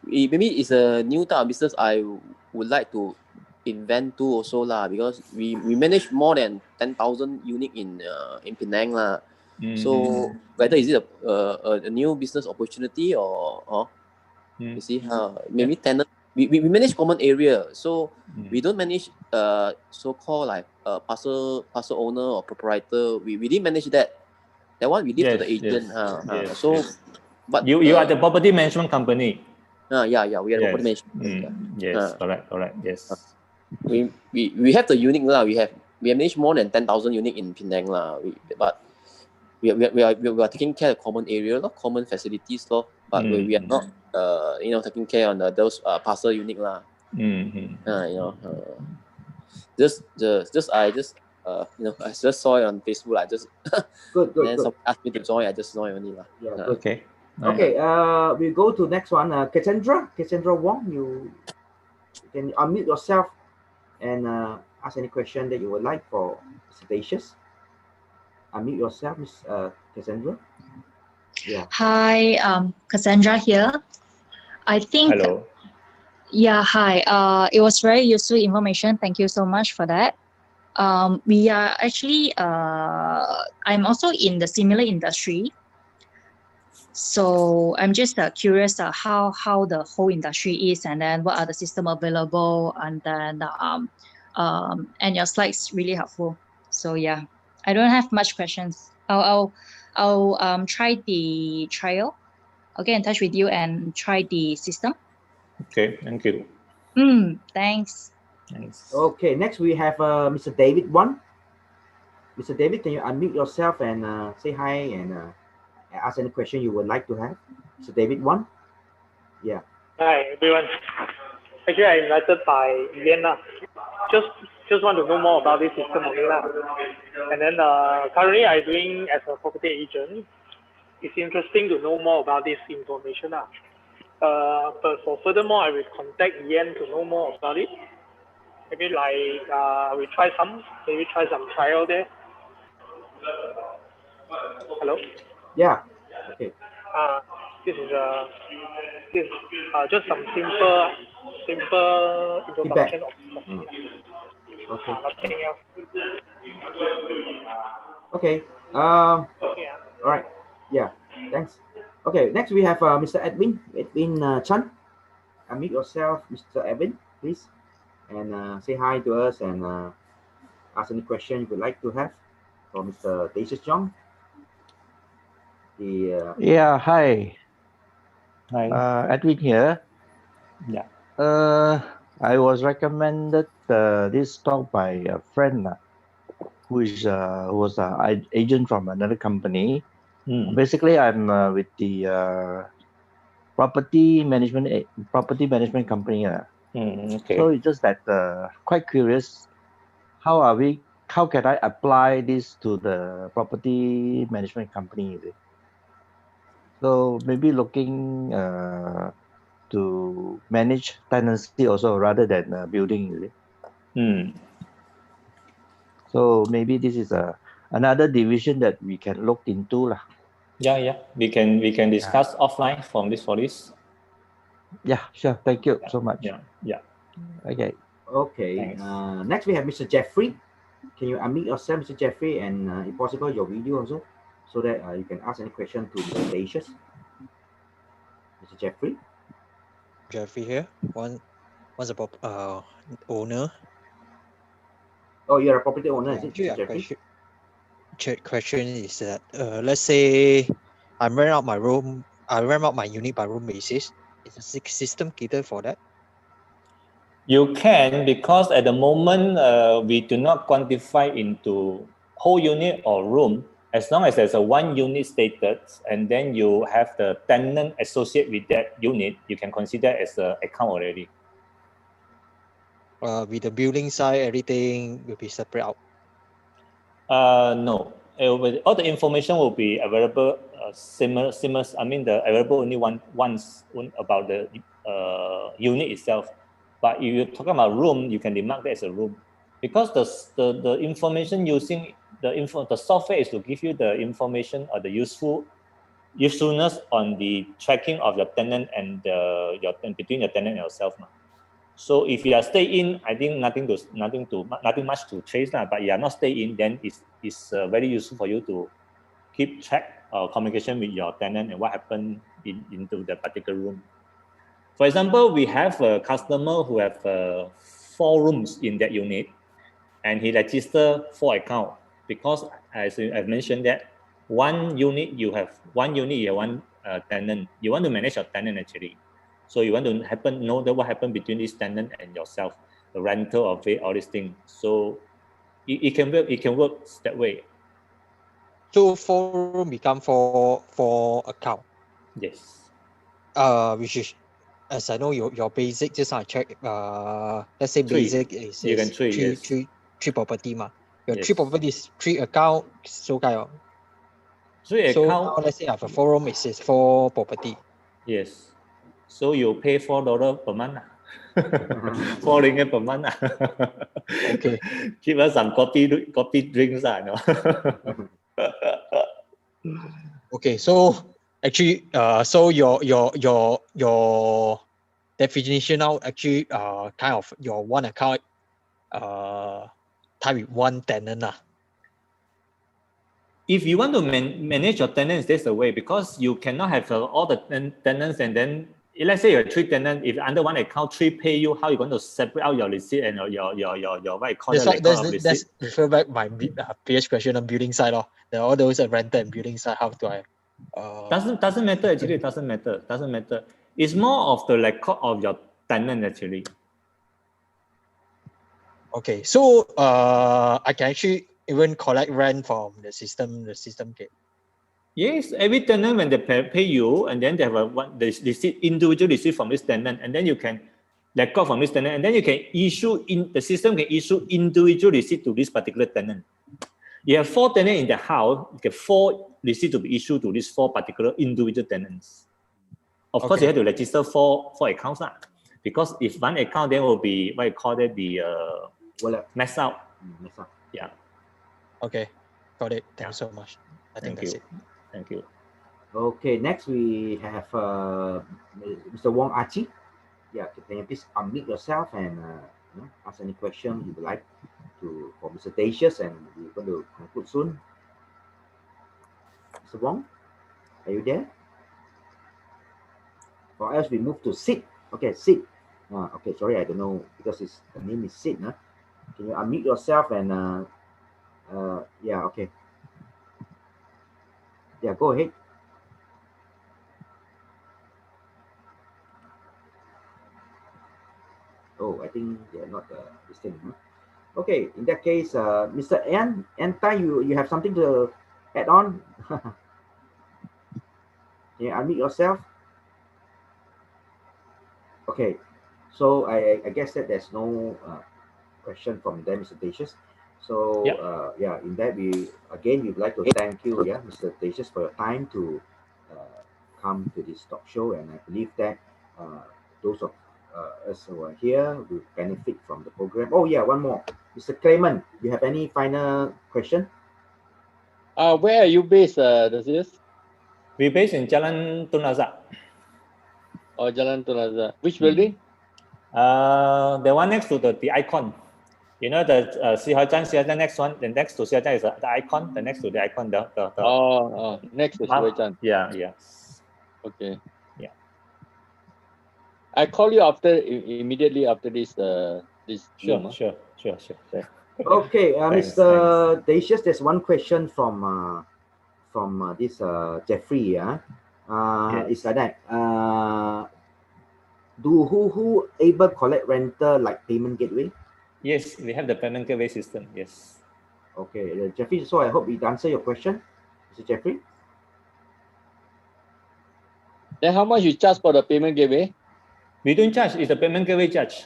it's a new type of business I would like to invent too also lah, because we manage more than 10,000 unit in Penang lah. So whether is it a new business opportunity or you see maybe tenant we manage common area, so we don't manage so-called like parcel owner or proprietor. We didn't manage that one. We leave to the agent. But you are the property management company. Yeah, we are the property management. Yes, correct. Yes. We have the unit lah. We manage more than 10,000 unit in Penang lah. But we are taking care of common area, common facilities but we are not taking care on those parcel unit lah. I just saw it on Facebook. I just good. Someone asked me to join. I just joined only lah. Yeah, good. Okay. Okay, we go to next one. Cassandra Wong, you can unmute yourself and ask any question that you would like for Mr. Dacius. Unmute yourself, Miss Cassandra. Yeah. Hi, Cassandra here. I think. Hello. Yeah, hi. It was very useful information. Thank you so much for that. We are actually. I'm also in the similar industry. So I'm just curious how the whole industry is, and then what are the system available, and then and your slides really helpful. So yeah, I don't have much questions. I'll try the trial. I'll get in touch with you and try the system. Okay, thank you. Thanks. Okay, next we have Mr. David Wan. Mr. David, can you unmute yourself and say hi and ask any question you would like to have? Mr. David Wan? Yeah. Hi, everyone. Actually, I'm invited by Ian. Just want to know more about this system only. And then currently I'm doing as a property agent. It's interesting to know more about this information. But for furthermore, I will contact Ian to know more about it. Maybe like we try some trial there. Hello? Yeah. Okay. This is just some simple introduction. Okay. Nothing else. Okay. All right. Yeah. Thanks. Okay. Next we have Mr. Edwin Chan. Unmute yourself, Mr. Edwin, please, and say hi to us and ask any question you would like to have for Mr. Dacius Yong. Yeah, hi. Hi. Edwin here. Yeah. I was recommended this talk by a friend who was an agent from another company. Basically, I'm with the property management company. Okay. So it's just that quite curious. How can I apply this to the property management company? So maybe looking to manage tenancy also rather than building. So maybe this is another division that we can look into lah. Yeah. We can discuss offline for this. Yeah, sure. Thank you so much. Yeah. Okay. Okay. Next we have Mr. Jeffrey. Can you unmute yourself, Mr. Jeffrey, and if possible, your video also, so that you can ask any question to Mr. Dacius. Mr. Jeffrey. Jeffrey here. Once a owner. Oh, you're a property owner, is it, Mr. Jeffrey? Question is that let's say I rent out my room. I rent out my unit by room basis. Is the system catered for that? You can, because at the moment we do not quantify into whole unit or room. As long as there's a one unit status and then you have the tenant associated with that unit, you can consider as an account already. With the building side, everything will be separate out. No, all the information will be available similar. I mean, available only once about the unit itself. But if you're talking about room, you can demark that as a room, because the information using the software is to give you the information or the usefulness on the tracking of your tenant and between your tenant and yourself. So if you are stay in, I think nothing much to trace lah. But you are not stay in, then it's very useful for you to keep track or communication with your tenant and what happened into the particular room. For example, we have a customer who have 4 rooms in that unit, and he registered 4 accounts because, as I've mentioned, that one unit you have one tenant. You want to manage your tenant actually. So you want to know that what happened between this tenant and yourself, the rental of it, all these things. So it can work that way. So 4 room become 4 account. Yes. Which is, as I know, your basic, just I check. Let's say 3. basic is You can 3, yes. 3 property ma. Your Yes. 3 property is 3 account. So kind of. 3 So account. now let's say I have a 4 room, it says 4 property. Yes. So you pay $4 per month. 4 ringgit per month. Okay. Give us some coffee drinks. No? Okay, so actually, so your definition now actually kind of your one account tie with one tenant lah. If you want to manage your tenants, that's the way, because you cannot have all the tenants and then let's say you have 3 tenants. If under one account 3 pay you, how are you going to separate out your receipt and your what you call That's refer back my previous question on building side all those rental and building side. How do I? Doesn't matter actually. It doesn't matter. It's more of the record of your tenant actually. Okay, so I can actually even collect rent from the system kit. Yes, every tenant when they pay you, and then they have the receipt, individual receipt from this tenant, and then you can record from this tenant, and then you can the system can issue individual receipt to this particular tenant. You have 4 tenants in the house, you get 4 receipts to be issued to these 4 particular individual tenants. Of course, you have to register 4 accounts because if one account, then will be what you call it, the mess out. Yeah. Okay, got it. Thank you so much. I think that's it. Thank you. Okay, next we have Mr. Wong Archie. Yeah, can you please unmute yourself and ask any question you would like for Mr. Dacius, and we're going to conclude soon. Mr. Wong, are you there? Or else we move to Sid. Okay, Sid. Okay, sorry, I don't know because the name is Sid. Can you unmute yourself and yeah, okay. Yeah, go ahead. Oh, I think they're not this thing. Okay, in that case, Mr. N Tai, you have something to add on? Can you unmute yourself? Okay, so I guess that there's no question from them, Mr. Dacius. So yeah, in that we'd like to thank you, Mr. Dacius, for your time to come to this talk show, and I believe that those of us who are here will benefit from the program. Oh yeah, one more, Mr. Clement, you have any final question? Where are you based, Dacius? We're based in Jalan Tun Razak. Oh, Jalan Tun Razak. Which building? The one next to the icon. You know the Xihaijan next one. The next to Xihaijan is the icon. The next to the icon, next to Xihaijan. Yeah. Okay. Yeah. I call you immediately after this Zoom. Sure. Okay, Thanks. Mr. Dacius, there's one question from this Jeffrey. It's like that. Who able collect rental like payment gateway? Yes, we have the payment gateway system. Yes. Okay, Jeffrey. So I hope it answer your question. Mr. Jeffrey? Then how much you charge for the payment gateway? We don't charge. It's the payment gateway charge.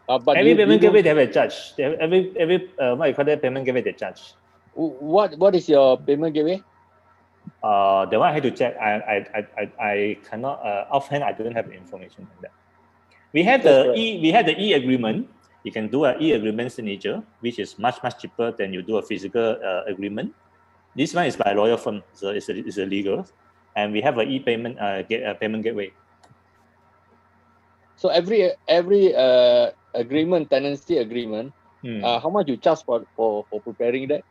But Every you payment don't- gateway they have a charge. They have every what you call that payment gateway they charge. What is your payment gateway? The one I had to check. I cannot offhand. I don't have the information on that. We have the e agreement. You can do an e agreement signature, which is much cheaper than you do a physical agreement. This one is by a lawyer firm, so it's illegal. And we have an e payment payment gateway. So every agreement, tenancy agreement, how much you charge for preparing that?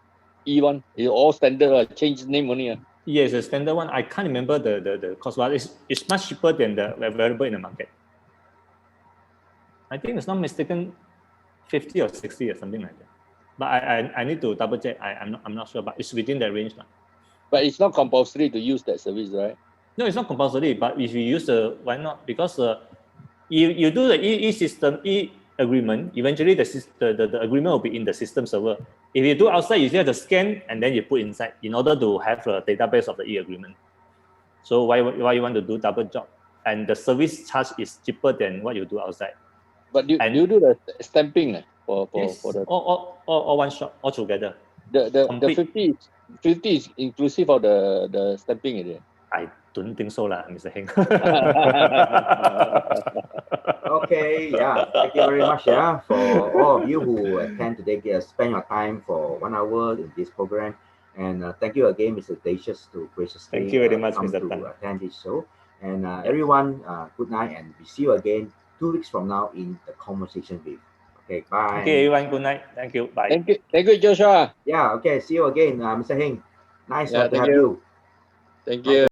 E1 is all standard, change name only. Yes, the standard one. I can't remember the cost, but it's much cheaper than the available in the market. I think it's not mistaken, 50 or 60 or something like that. But I need to double check. I'm not sure, but it's within that range now. But it's not compulsory to use that service, right? No, it's not compulsory. But if you use why not? Because you do the e-system agreement. Eventually, the agreement will be in the system server. If you do outside, you still have to scan and then you put inside in order to have a database of the e-agreement. So why you want to do double job? And the service charge is cheaper than what you do outside. But do you do the stamping for Yes, the all one shot all together. The 50 is inclusive of the stamping, is it? I don't think so, Mr. Heng. Okay, yeah. Thank you very much, for all of you who attend today. Spend your time for 1 hour in this program, and thank you again, Mr. Dacius, to graciously Thank you very much, come Mr. to Tan. attend this show. And everyone, good night, and we see you again 2 weeks from now in the conversation with. Okay, bye. Okay, everyone. Good night. Thank you. Bye. Thank you, Joshua. Yeah. Okay. See you again, Mr. Heng. Nice Yeah, to thank have you. you. Thank you.